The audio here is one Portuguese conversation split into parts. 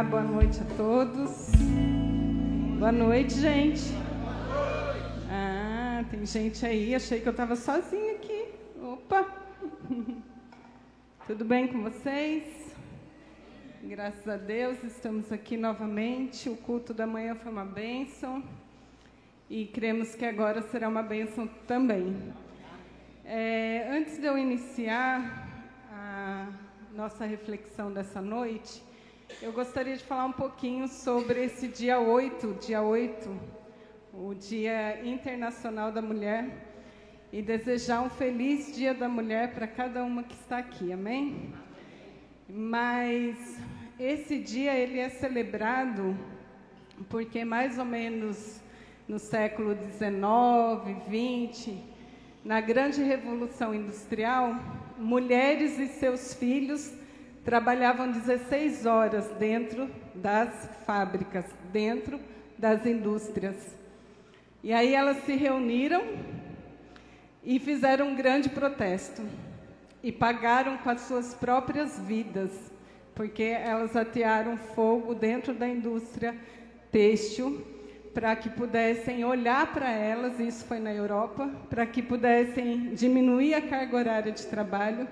Olá, boa noite a todos. Boa noite, gente. Ah, tem gente aí. Achei que eu estava sozinha aqui. Opa! Tudo bem com vocês? Graças a Deus, estamos aqui novamente. O culto da manhã foi uma bênção. E cremos que agora será uma bênção também. Antes de eu iniciar a nossa reflexão dessa noite, eu gostaria de falar um pouquinho sobre esse dia 8, o Dia Internacional da Mulher, e desejar um feliz Dia da Mulher para cada uma que está aqui, amém? Mas esse dia ele é celebrado porque mais ou menos no século XIX, XX, na grande revolução industrial, mulheres e seus filhos trabalhavam 16 horas dentro das fábricas, dentro das indústrias. E aí elas se reuniram e fizeram um grande protesto. E pagaram com as suas próprias vidas, porque elas atearam fogo dentro da indústria têxtil, para que pudessem olhar para elas, isso foi na Europa, para que pudessem diminuir a carga horária de trabalho,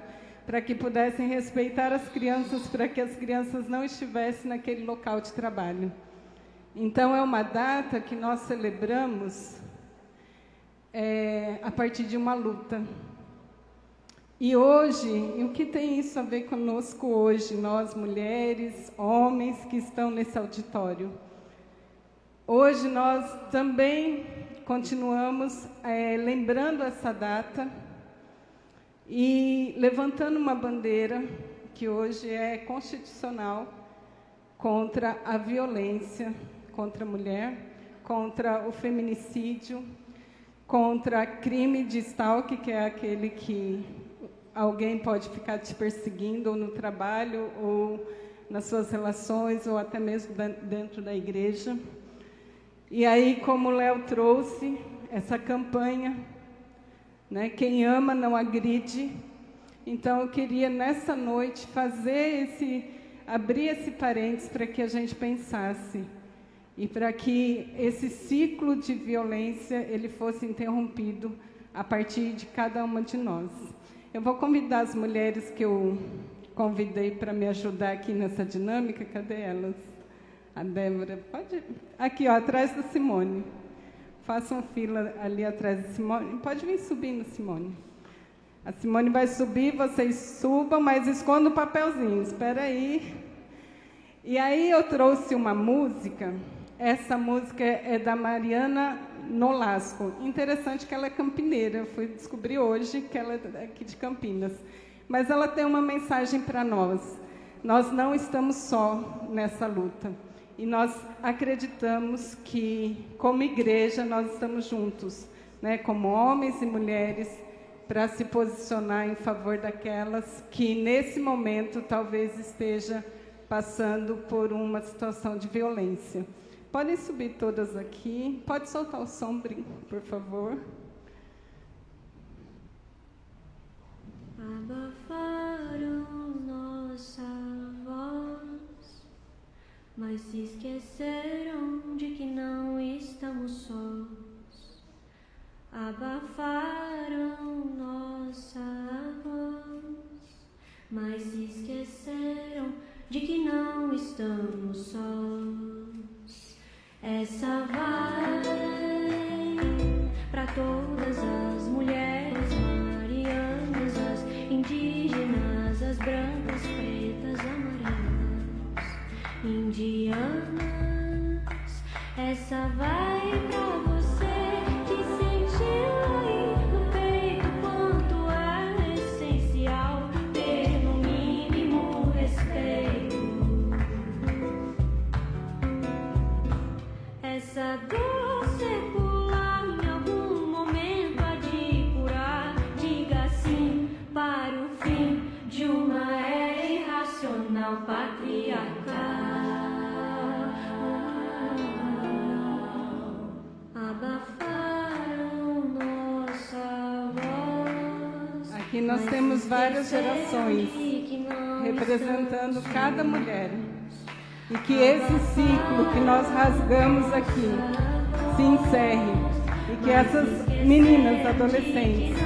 para que pudessem respeitar as crianças, para que as crianças não estivessem naquele local de trabalho. Então, é uma data que nós celebramos a partir de uma luta. E hoje, e o que tem isso a ver conosco hoje, nós mulheres, homens que estão nesse auditório? Hoje nós também continuamos lembrando essa data e levantando uma bandeira que hoje é constitucional contra a violência contra a mulher, contra o feminicídio, contra crime de stalking, que é aquele que alguém pode ficar te perseguindo ou no trabalho, ou nas suas relações, ou até mesmo dentro da igreja. E aí, como o Léo trouxe, essa campanha, né, quem ama não agride. Então, eu queria, nessa noite, abrir esse parênteses para que a gente pensasse, e para que esse ciclo de violência ele fosse interrompido a partir de cada uma de nós. Eu vou convidar as mulheres que eu convidei para me ajudar aqui nessa dinâmica. Cadê elas? A Débora, pode ir. Aqui, ó, atrás da Simone. Façam fila ali atrás da Simone. Pode vir subindo, Simone. A Simone vai subir, vocês subam, mas escondam o papelzinho. Espera aí. E aí eu trouxe uma música. Essa música é da Mariana Nolasco. Interessante que ela é campineira. Eu fui descobrir hoje que ela é aqui de Campinas. Mas ela tem uma mensagem para nós. Nós não estamos só nessa luta. E nós acreditamos que, como igreja, nós estamos juntos, né, como homens e mulheres, para se posicionar em favor daquelas que, nesse momento, talvez esteja passando por uma situação de violência. Podem subir todas aqui. Pode soltar o som, Brim, por favor. Abafaram nossa voz, mas se esqueceram de que não estamos sós. Abafaram nossa voz, mas se esqueceram de que não estamos sós. Essa vai para todas as mulheres marianas, as indígenas, as brancas, pretas, amarelas, indianas. Essa vai pra você que sentiu aí no peito quanto é essencial ter no mínimo respeito. Essa dor secular em algum momento há de curar. Diga sim para o fim de uma era irracional patriarcal. Abafaram nossa voz. Aqui nós temos várias gerações representando cada mulher. E que esse ciclo que nós rasgamos aqui se encerre. E que essas meninas, adolescentes,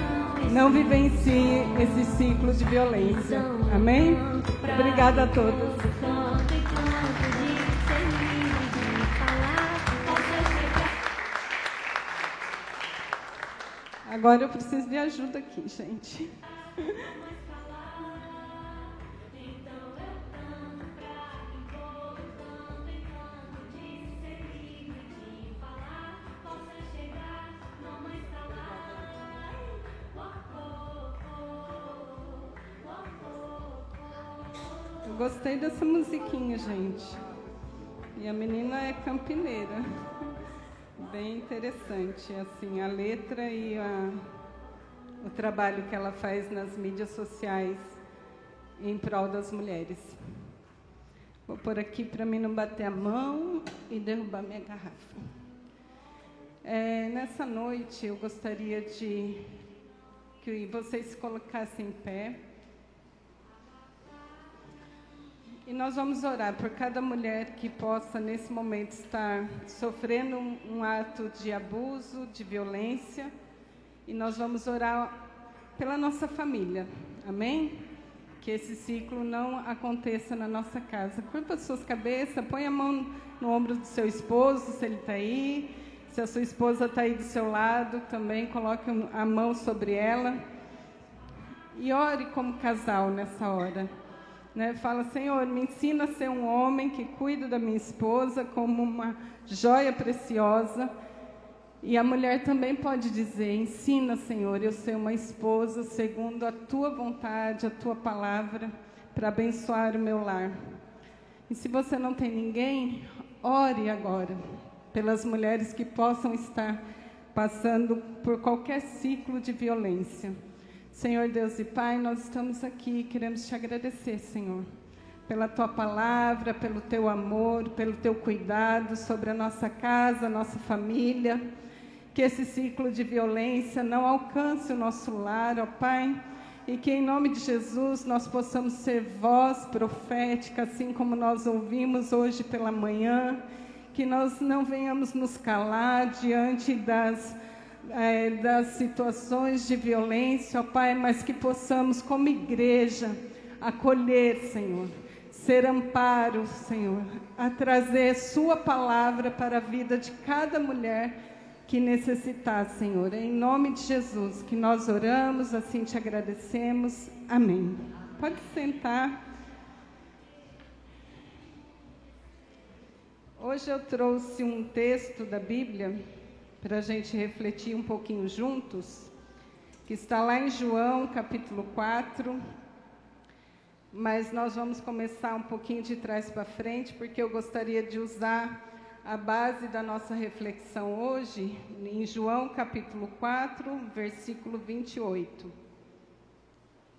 não vivenciem esse ciclo de violência. Amém? Obrigada a todos. Agora eu preciso de ajuda aqui, gente. Eu gostei dessa musiquinha, gente. E a menina é campineira. Bem interessante, assim, a letra e o trabalho que ela faz nas mídias sociais em prol das mulheres. Vou pôr aqui para mim não bater a mão e derrubar minha garrafa. Nessa noite eu gostaria de que vocês se colocassem em pé. E nós vamos orar por cada mulher que possa, nesse momento, estar sofrendo um ato de abuso, de violência. E nós vamos orar pela nossa família. Amém? Que esse ciclo não aconteça na nossa casa. Curva as suas cabeças, põe a mão no ombro do seu esposo, se ele está aí. Se a sua esposa está aí do seu lado, também coloque a mão sobre ela. E ore como casal nessa hora. Fala, Senhor, me ensina a ser um homem que cuida da minha esposa como uma joia preciosa. E a mulher também pode dizer, ensina, Senhor, eu ser uma esposa segundo a Tua vontade, a Tua palavra, para abençoar o meu lar. E se você não tem ninguém, ore agora pelas mulheres que possam estar passando por qualquer ciclo de violência. Senhor Deus e Pai, nós estamos aqui e queremos Te agradecer, Senhor, pela Tua palavra, pelo Teu amor, pelo Teu cuidado sobre a nossa casa, a nossa família. Que esse ciclo de violência não alcance o nosso lar, ó Pai, e que em nome de Jesus nós possamos ser voz profética, assim como nós ouvimos hoje pela manhã, que nós não venhamos nos calar diante das situações de violência, ó Pai, mas que possamos, como igreja, acolher, Senhor, ser amparo, Senhor, a trazer Sua palavra para a vida de cada mulher que necessitar, Senhor. Em nome de Jesus, que nós oramos, assim Te agradecemos. Amém. Pode sentar. Hoje eu trouxe um texto da Bíblia para a gente refletir um pouquinho juntos, que está lá em João, capítulo 4, mas nós vamos começar um pouquinho de trás para frente, porque eu gostaria de usar a base da nossa reflexão hoje, em João, capítulo 4, versículo 28.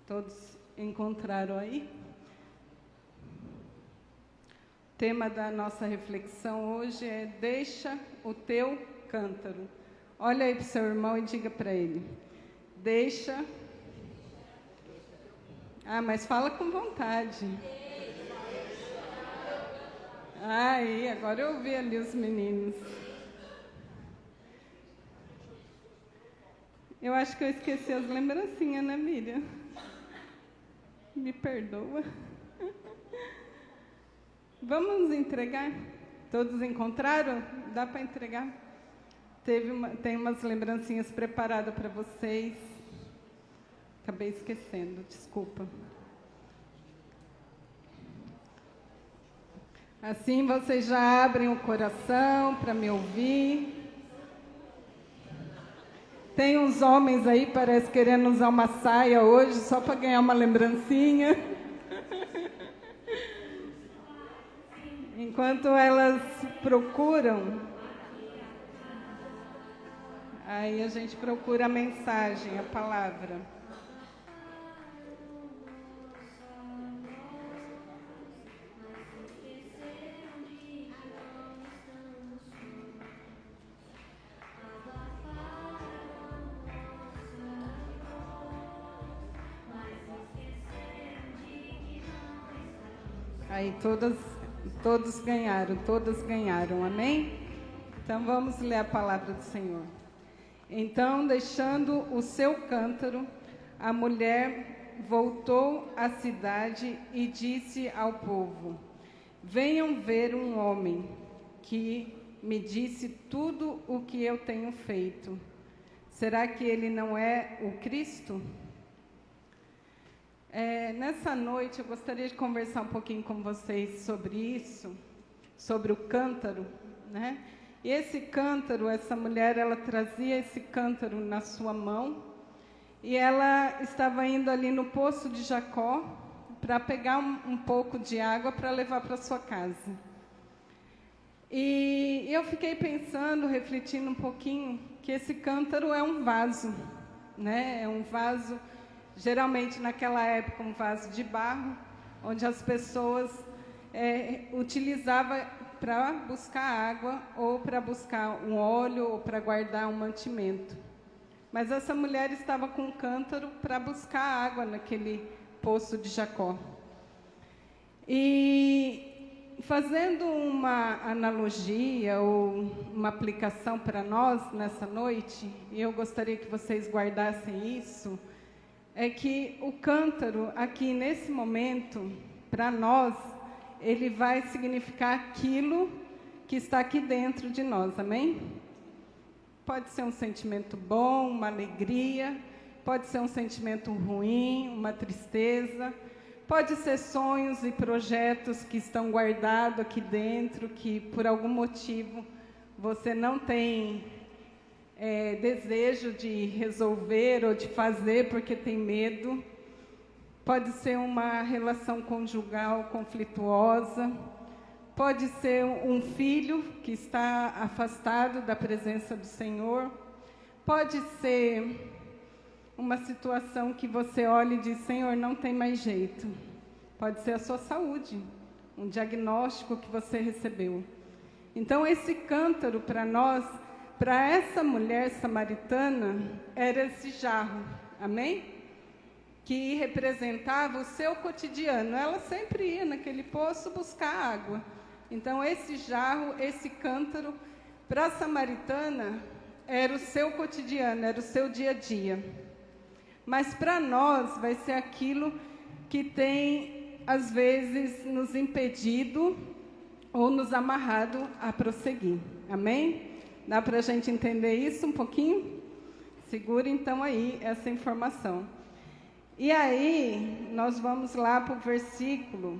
Todos encontraram aí? O tema da nossa reflexão hoje é Deixa o teu cântaro. Olha aí para o seu irmão e diga para ele, deixa. Mas fala com vontade. Aí, agora eu ouvi ali os meninos. Eu acho que eu esqueci as lembrancinhas, né, Miriam? Me perdoa. Vamos entregar? Todos encontraram? Dá para entregar? Tem umas lembrancinhas preparadas para vocês. Acabei esquecendo, desculpa. Assim vocês já abrem o coração para me ouvir. Tem uns homens aí, parece, querendo usar uma saia hoje, só para ganhar uma lembrancinha. Enquanto elas procuram, aí a gente procura a mensagem, a palavra. Aí todas Todos ganharam, todas ganharam, amém? Então vamos ler a palavra do Senhor. Então, deixando o seu cântaro, a mulher voltou à cidade e disse ao povo: venham ver um homem que me disse tudo o que eu tenho feito. Será que ele não é o Cristo? Nessa noite eu gostaria de conversar um pouquinho com vocês sobre isso, sobre o cântaro, né? E esse cântaro, essa mulher, ela trazia esse cântaro na sua mão e ela estava indo ali no poço de Jacó para pegar um pouco de água para levar para sua casa. E eu fiquei pensando, refletindo um pouquinho, que esse cântaro é um vaso, né? É um vaso, geralmente naquela época, um vaso de barro, onde as pessoas utilizavam para buscar água, ou para buscar um óleo, ou para guardar um mantimento. Mas essa mulher estava com um cântaro para buscar água naquele poço de Jacó. E fazendo uma analogia ou uma aplicação para nós nessa noite, e eu gostaria que vocês guardassem isso, é que o cântaro aqui nesse momento, para nós, ele vai significar aquilo que está aqui dentro de nós, amém? Pode ser um sentimento bom, uma alegria, pode ser um sentimento ruim, uma tristeza, pode ser sonhos e projetos que estão guardados aqui dentro, que por algum motivo você não tem desejo de resolver ou de fazer porque tem medo. Pode ser uma relação conjugal conflituosa, pode ser um filho que está afastado da presença do Senhor, pode ser uma situação que você olha e diz: Senhor, não tem mais jeito. Pode ser a sua saúde, um diagnóstico que você recebeu. Então, esse cântaro para nós, para essa mulher samaritana, era esse jarro, amém? Que representava o seu cotidiano. Ela sempre ia naquele poço buscar água. Então, esse jarro, esse cântaro, para a samaritana, era o seu cotidiano, era o seu dia a dia. Mas para nós vai ser aquilo que tem, às vezes, nos impedido ou nos amarrado a prosseguir. Amém? Dá para a gente entender isso um pouquinho? Segura então aí essa informação. E aí, nós vamos lá para o versículo.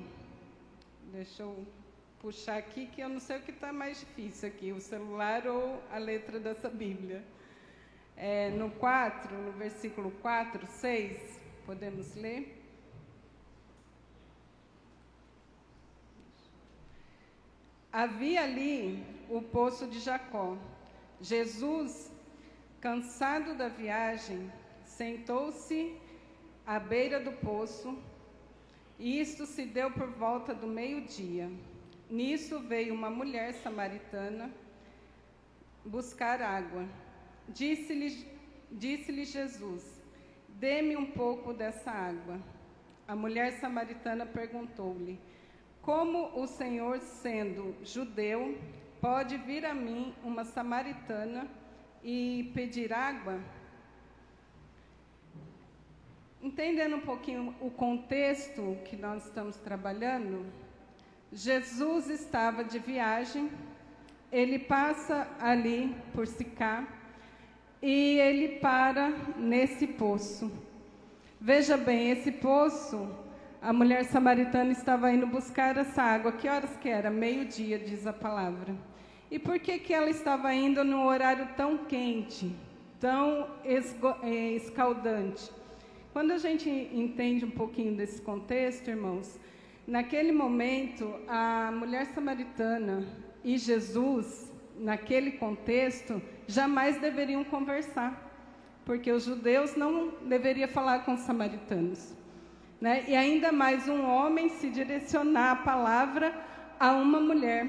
Deixa eu puxar aqui, que eu não sei o que está mais difícil aqui, o celular ou a letra dessa Bíblia. No versículo 4, 6, podemos ler? Havia ali o poço de Jacó. Jesus, cansado da viagem, sentou-se à beira do poço, e isto se deu por volta do meio-dia. Nisso veio uma mulher samaritana buscar água. Disse-lhe Jesus: dê-me um pouco dessa água. A mulher samaritana perguntou-lhe: como o Senhor, sendo judeu, pode vir a mim, uma samaritana, e pedir água? Entendendo um pouquinho o contexto que nós estamos trabalhando, Jesus estava de viagem, ele passa ali por Sicá e ele para nesse poço. Veja bem, esse poço, a mulher samaritana estava indo buscar essa água. Que horas que era? Meio-dia, diz a palavra. E por que ela estava indo num horário tão quente, tão escaldante? Quando a gente entende um pouquinho desse contexto, irmãos, naquele momento, a mulher samaritana e Jesus, naquele contexto, jamais deveriam conversar, porque os judeus não deveriam falar com os samaritanos, né? E ainda mais um homem se direcionar a palavra a uma mulher,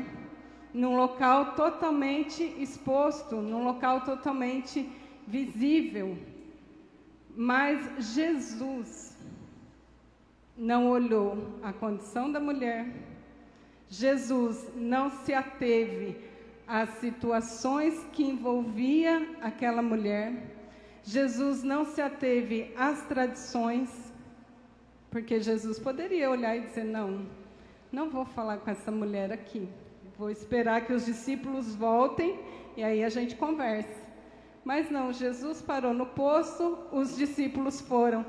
num local totalmente exposto, num local totalmente visível. Mas Jesus não olhou a condição da mulher, Jesus não se ateve às situações que envolvia aquela mulher. Jesus não se ateve às tradições, porque Jesus poderia olhar e dizer, não vou falar com essa mulher aqui. Vou esperar que os discípulos voltem e aí a gente conversa. Mas não, Jesus parou no poço, os discípulos foram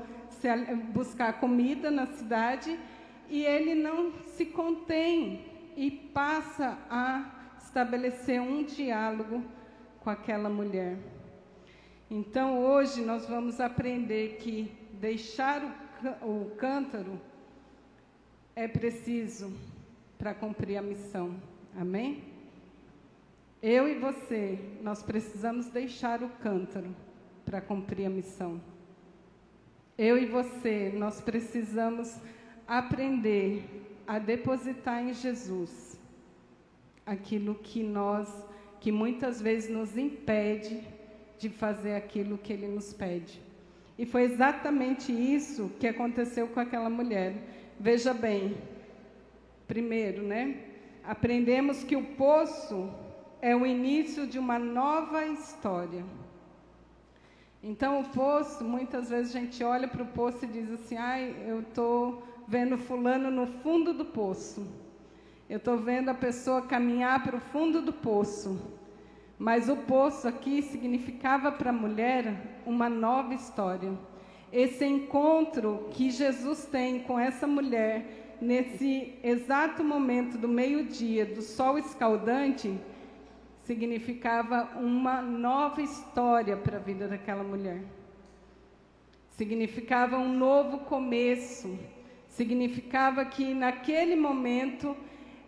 buscar comida na cidade e ele não se contém e passa a estabelecer um diálogo com aquela mulher. Então hoje nós vamos aprender que deixar o cântaro é preciso para cumprir a missão. Amém? Eu e você, nós precisamos deixar o cântaro para cumprir a missão. Eu e você, nós precisamos aprender a depositar em Jesus aquilo que muitas vezes nos impede de fazer aquilo que Ele nos pede. E foi exatamente isso que aconteceu com aquela mulher. Veja bem, primeiro, aprendemos que o poço é o início de uma nova história. Então, o poço, muitas vezes a gente olha para o poço e diz assim, eu estou vendo fulano no fundo do poço. Eu estou vendo a pessoa caminhar para o fundo do poço. Mas o poço aqui significava para a mulher uma nova história. Esse encontro que Jesus tem com essa mulher, nesse exato momento do meio-dia, do sol escaldante, significava uma nova história para a vida daquela mulher. Significava um novo começo. Significava que naquele momento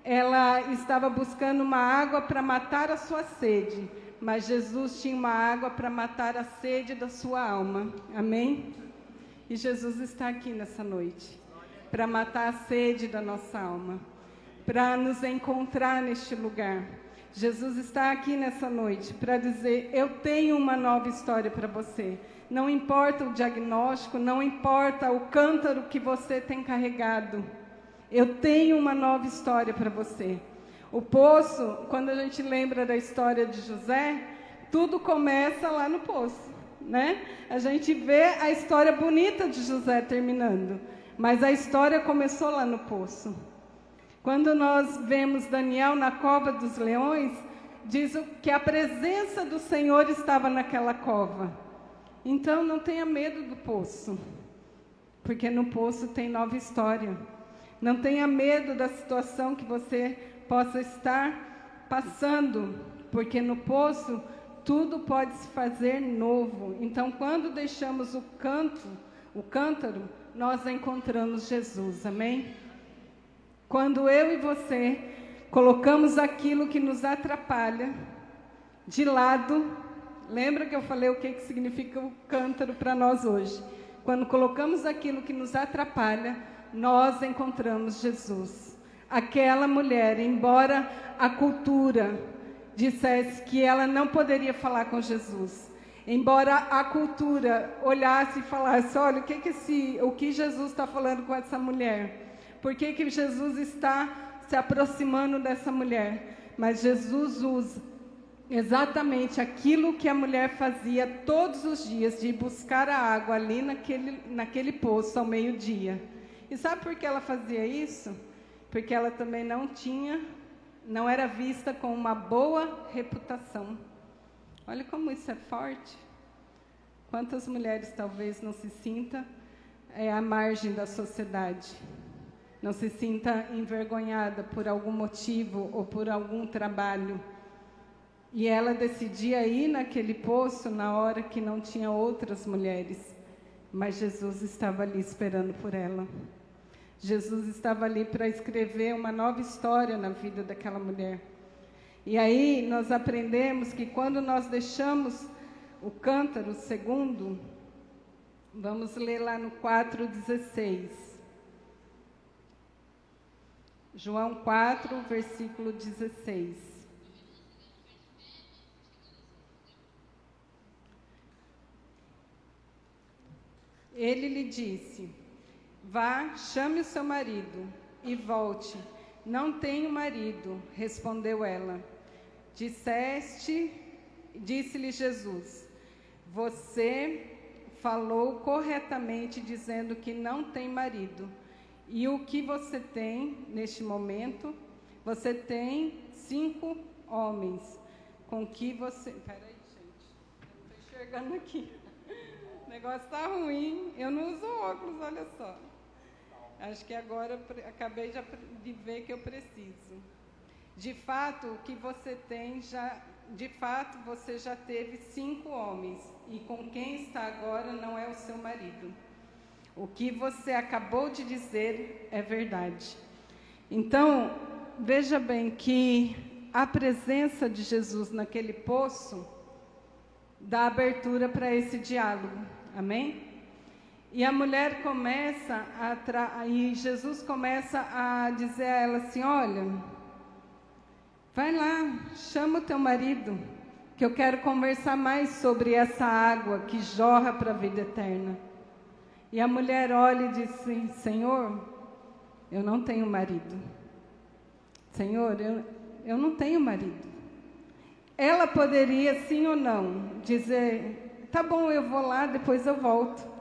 ela estava buscando uma água para matar a sua sede, mas Jesus tinha uma água para matar a sede da sua alma. Amém? E Jesus está aqui nessa noite para matar a sede da nossa alma, para nos encontrar neste lugar. Jesus está aqui nessa noite para dizer, eu tenho uma nova história para você. Não importa o diagnóstico, não importa o cântaro que você tem carregado. Eu tenho uma nova história para você. O poço, quando a gente lembra da história de José, tudo começa lá no poço, A gente vê a história bonita de José terminando, mas a história começou lá no poço. Quando nós vemos Daniel na cova dos leões, diz que a presença do Senhor estava naquela cova. Então não tenha medo do poço, porque no poço tem nova história. Não tenha medo da situação que você possa estar passando, porque no poço tudo pode se fazer novo. Então, quando deixamos o cântaro, nós encontramos Jesus, amém? Quando eu e você colocamos aquilo que nos atrapalha de lado, lembra que eu falei o que significa o cântaro para nós hoje? Quando colocamos aquilo que nos atrapalha, nós encontramos Jesus. Aquela mulher, embora a cultura dissesse que ela não poderia falar com Jesus, embora a cultura olhasse e falasse, olha, o que Jesus está falando com essa mulher? Por que Jesus está se aproximando dessa mulher? Mas Jesus usa exatamente aquilo que a mulher fazia todos os dias, de buscar a água ali naquele poço ao meio-dia. E sabe por que ela fazia isso? Porque ela também não era vista com uma boa reputação. Olha como isso é forte. Quantas mulheres talvez não se sinta à margem da sociedade, não se sinta envergonhada por algum motivo ou por algum trabalho. E ela decidia ir naquele poço na hora que não tinha outras mulheres, mas Jesus estava ali esperando por ela. Jesus estava ali para escrever uma nova história na vida daquela mulher. E aí nós aprendemos que quando nós deixamos o cântaro segundo, vamos ler lá no 4,16. João 4, versículo 16. Ele lhe disse, vá, chame o seu marido e volte. não tenho marido, respondeu ela. Disse-lhe Jesus, você falou corretamente dizendo que não tem marido. E o que você tem neste momento? Você tem 5 homens com que você... Peraí, gente, eu não estou enxergando aqui. O negócio está ruim. Eu não uso óculos, olha só. Acho que agora acabei de ver que eu preciso. De fato, o que você tem você já teve 5 homens, e com quem está agora não é o seu marido. O que você acabou de dizer é verdade. Então, veja bem que a presença de Jesus naquele poço dá abertura para esse diálogo. Amém? E a mulher começa e Jesus começa a dizer a ela assim, olha, vai lá, chama o teu marido, que eu quero conversar mais sobre essa água que jorra para a vida eterna. E a mulher olha e diz assim, Senhor, eu não tenho marido. Senhor, eu não tenho marido. Ela poderia, sim ou não, dizer, tá bom, eu vou lá, depois eu volto.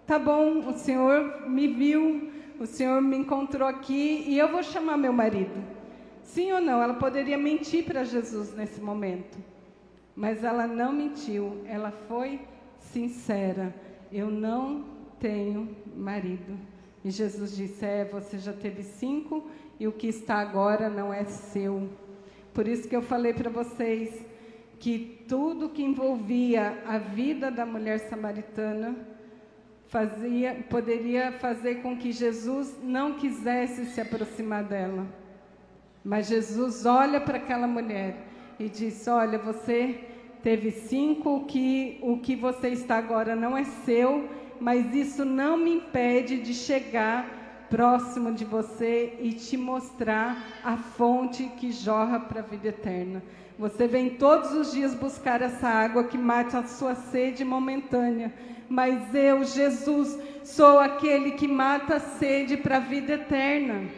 Tá bom, o Senhor me viu, o Senhor me encontrou aqui e eu vou chamar meu marido. Sim ou não? Ela poderia mentir para Jesus nesse momento. Mas ela não mentiu, ela foi sincera. Eu não tenho marido. E Jesus disse, você já teve 5 e o que está agora não é seu. Por isso que eu falei para vocês que tudo que envolvia a vida da mulher samaritana poderia fazer com que Jesus não quisesse se aproximar dela. Mas Jesus olha para aquela mulher e diz, olha, você teve 5, o que você está agora não é seu, mas isso não me impede de chegar próximo de você e te mostrar a fonte que jorra para a vida eterna. Você vem todos os dias buscar essa água que mata a sua sede momentânea, mas eu, Jesus, sou aquele que mata a sede para a vida eterna.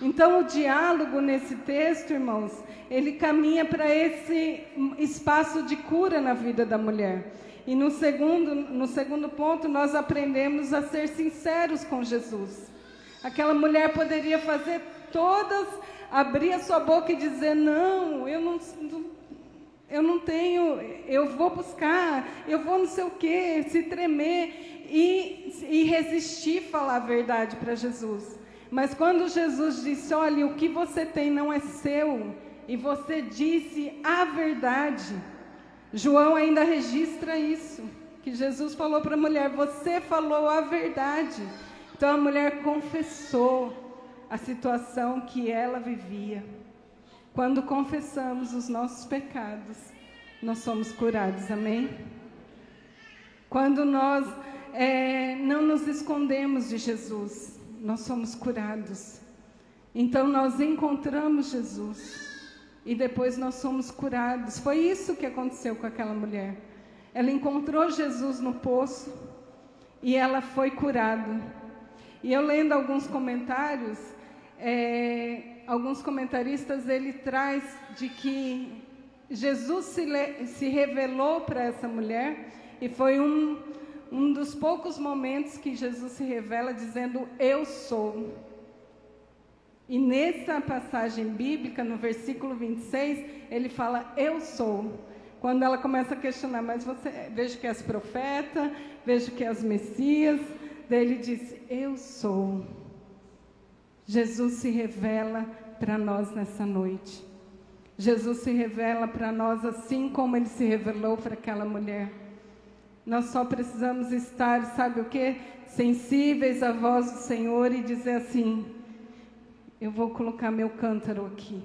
Então o diálogo nesse texto, irmãos, ele caminha para esse espaço de cura na vida da mulher. E no segundo ponto, nós aprendemos a ser sinceros com Jesus. Aquela mulher poderia fazer abrir a sua boca e dizer, não, eu não tenho, eu vou buscar, eu vou não sei o quê, se tremer e resistir falar a verdade para Jesus. Mas quando Jesus disse, olha, o que você tem não é seu, e você disse a verdade, João ainda registra isso, que Jesus falou para a mulher, você falou a verdade. Então a mulher confessou a situação que ela vivia. Quando confessamos os nossos pecados, nós somos curados, amém? Quando nós não nos escondemos de Jesus, nós somos curados. Então nós encontramos Jesus e depois nós somos curados. Foi isso que aconteceu com aquela mulher. Ela encontrou Jesus no poço e ela foi curada. E eu lendo alguns comentários, alguns comentaristas, ele traz de que Jesus se revelou para essa mulher e foi um dos poucos momentos que Jesus se revela dizendo, eu sou. E nessa passagem bíblica, no versículo 26, ele fala, eu sou. Quando ela começa a questionar, mas vejo que és profeta, vejo que és Messias, daí ele diz, eu sou. Jesus se revela para nós nessa noite. Jesus se revela para nós assim como ele se revelou para aquela mulher. Nós só precisamos estar, sabe o quê? Sensíveis à voz do Senhor e dizer assim, eu vou colocar meu cântaro aqui.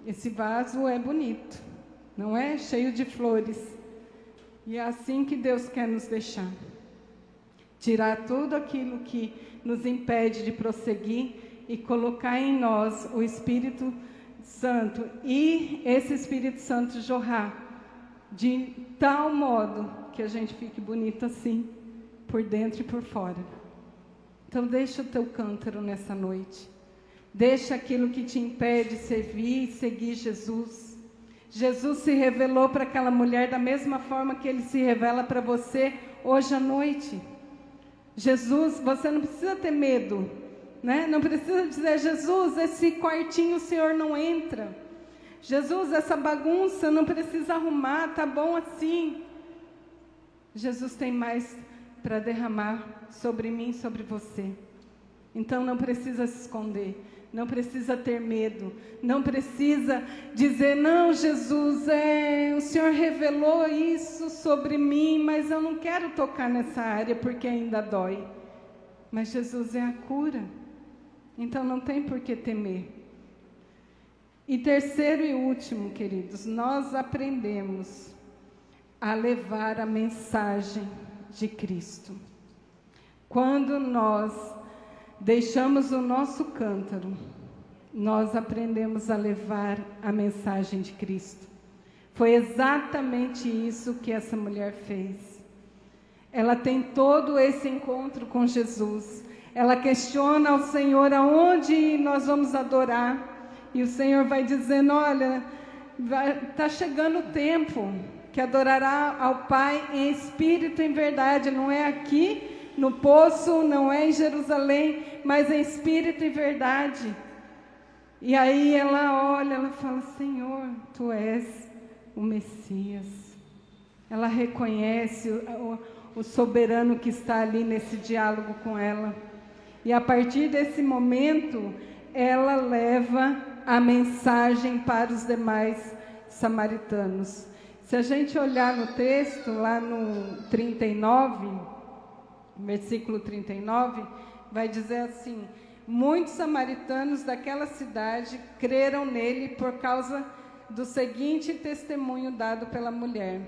Esse vaso é bonito, não é? Cheio de flores. E é assim que Deus quer nos deixar. Tirar tudo aquilo que nos impede de prosseguir e colocar em nós o Espírito Santo. E esse Espírito Santo jorrar de tal modo que a gente fique bonito assim, por dentro e por fora. Então deixa o teu cântaro nessa noite. Deixa aquilo que te impede de servir e seguir Jesus. Jesus se revelou para aquela mulher da mesma forma que Ele se revela para você hoje à noite. Jesus, você não precisa ter medo, né? Não precisa dizer, Jesus, esse quartinho o Senhor não entra. Jesus, essa bagunça não precisa arrumar, tá bom assim. Jesus tem mais para derramar sobre mim, sobre você. Então não precisa se esconder, não precisa ter medo, não precisa dizer, não, Jesus, o Senhor revelou isso sobre mim, mas eu não quero tocar nessa área porque ainda dói. Mas Jesus é a cura, então não tem por que temer. E terceiro e último, queridos, nós aprendemos a levar a mensagem de Cristo. Quando nós deixamos o nosso cântaro, nós aprendemos a levar a mensagem de Cristo. Foi exatamente isso que essa mulher fez. Ela tem todo esse encontro com Jesus. Ela questiona ao Senhor aonde nós vamos adorar. E o Senhor vai dizendo, olha, está chegando o tempo que adorará ao Pai em espírito e em verdade. Não é aqui no poço, não é em Jerusalém, mas em espírito e verdade. E aí ela olha, ela fala, Senhor, Tu és o Messias. Ela reconhece o soberano que está ali nesse diálogo com ela. E a partir desse momento, ela leva a mensagem para os demais samaritanos. Se a gente olhar no texto, lá no 39, versículo 39, vai dizer assim, muitos samaritanos daquela cidade creram nele por causa do seguinte testemunho dado pela mulher.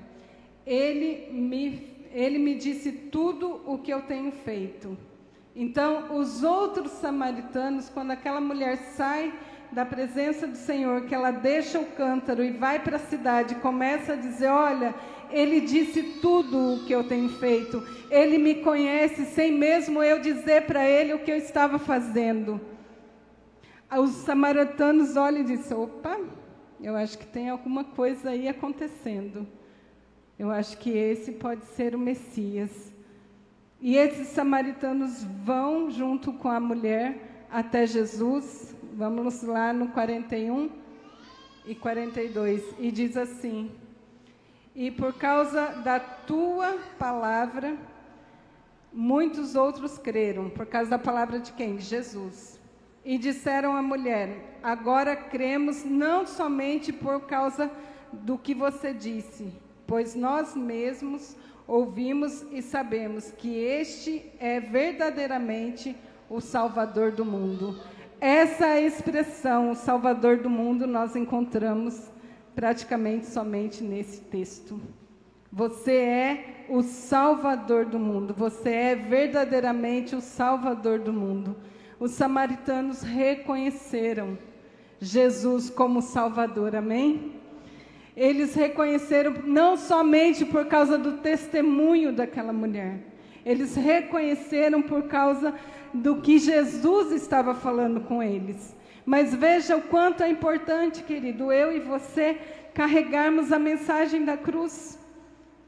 Ele me disse tudo o que eu tenho feito. Então, os outros samaritanos, quando aquela mulher sai da presença do Senhor, que ela deixa o cântaro e vai para a cidade, começa a dizer, olha, Ele disse tudo o que eu tenho feito. Ele me conhece sem mesmo eu dizer para Ele o que eu estava fazendo. Os samaritanos olham e dizem, opa, eu acho que tem alguma coisa aí acontecendo. Eu acho que esse pode ser o Messias. E esses samaritanos vão junto com a mulher até Jesus. Vamos lá no 41 e 42. E diz assim, e por causa da tua palavra, muitos outros creram. Por causa da palavra de quem? De Jesus. E disseram à mulher, agora cremos não somente por causa do que você disse, pois nós mesmos ouvimos e sabemos que este é verdadeiramente o Salvador do mundo. Essa expressão, o Salvador do mundo, nós encontramos praticamente somente nesse texto. Você é o Salvador do mundo, você é verdadeiramente o Salvador do mundo. Os samaritanos reconheceram Jesus como Salvador, amém? Eles reconheceram não somente por causa do testemunho daquela mulher, eles reconheceram por causa do que Jesus estava falando com eles. Mas veja o quanto é importante, querido, eu e você carregarmos a mensagem da cruz.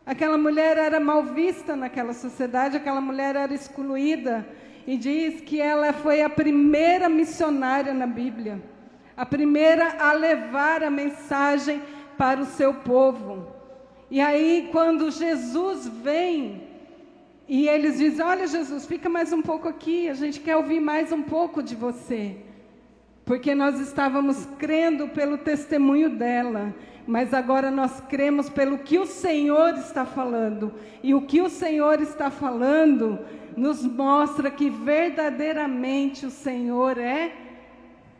Aquela mulher era mal vista naquela sociedade, aquela mulher era excluída, e diz que ela foi a primeira missionária na Bíblia, a primeira a levar a mensagem para o seu povo. E aí, quando Jesus vem, e eles dizem, olha Jesus, fica mais um pouco aqui, a gente quer ouvir mais um pouco de você. Porque nós estávamos crendo pelo testemunho dela, mas agora nós cremos pelo que o Senhor está falando. E o que o Senhor está falando nos mostra que verdadeiramente o Senhor é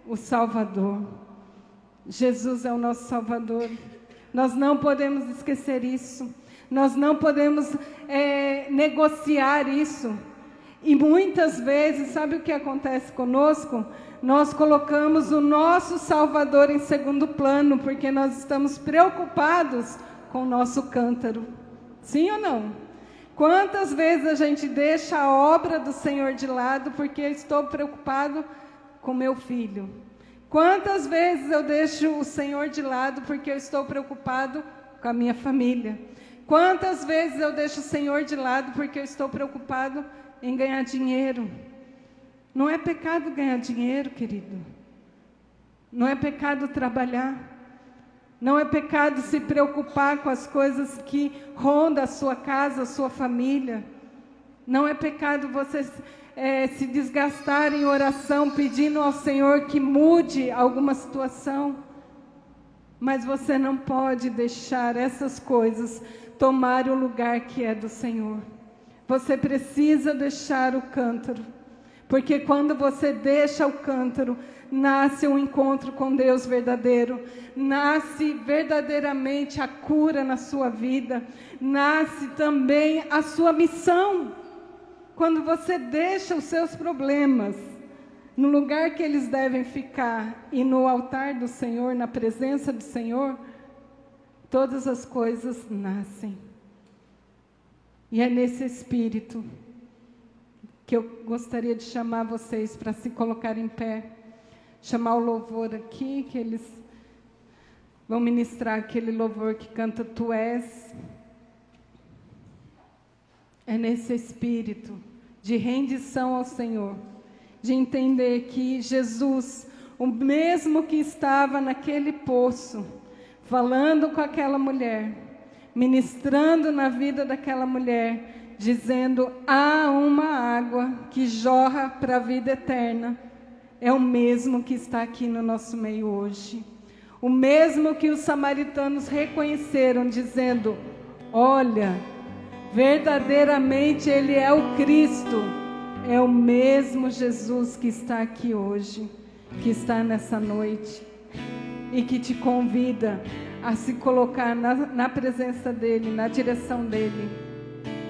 o Salvador. Jesus é o nosso Salvador. Nós não podemos esquecer isso. Nós não podemos negociar isso. E muitas vezes, sabe o que acontece conosco? Nós colocamos o nosso Salvador em segundo plano, porque nós estamos preocupados com o nosso cântaro. Sim ou não? Quantas vezes a gente deixa a obra do Senhor de lado, porque eu estou preocupado com meu filho? Quantas vezes eu deixo o Senhor de lado porque eu estou preocupado com a minha família? Quantas vezes eu deixo o Senhor de lado porque eu estou preocupado em ganhar dinheiro? Não é pecado ganhar dinheiro, querido. Não é pecado trabalhar. Não é pecado se preocupar com as coisas que rondam a sua casa, a sua família. Não é pecado você se desgastar em oração, pedindo ao Senhor que mude alguma situação. Mas você não pode deixar essas coisas tomar o lugar que é do Senhor. Você precisa deixar o cântaro. Porque quando você deixa o cântaro, nasce um encontro com Deus verdadeiro, nasce verdadeiramente a cura na sua vida, nasce também a sua missão. Quando você deixa os seus problemas no lugar que eles devem ficar e no altar do Senhor, na presença do Senhor, todas as coisas nascem. E é nesse espírito que eu gostaria de chamar vocês para se colocar em pé, chamar o louvor aqui, que eles vão ministrar aquele louvor que canta Tu És. É nesse espírito de rendição ao Senhor, de entender que Jesus, o mesmo que estava naquele poço, falando com aquela mulher, ministrando na vida daquela mulher, dizendo: há uma água que jorra para a vida eterna, é o mesmo que está aqui no nosso meio hoje. O mesmo que os samaritanos reconheceram, dizendo: olha, verdadeiramente Ele é o Cristo. É o mesmo Jesus que está aqui hoje, que está nessa noite, e que te convida a se colocar na presença dEle, na direção dEle.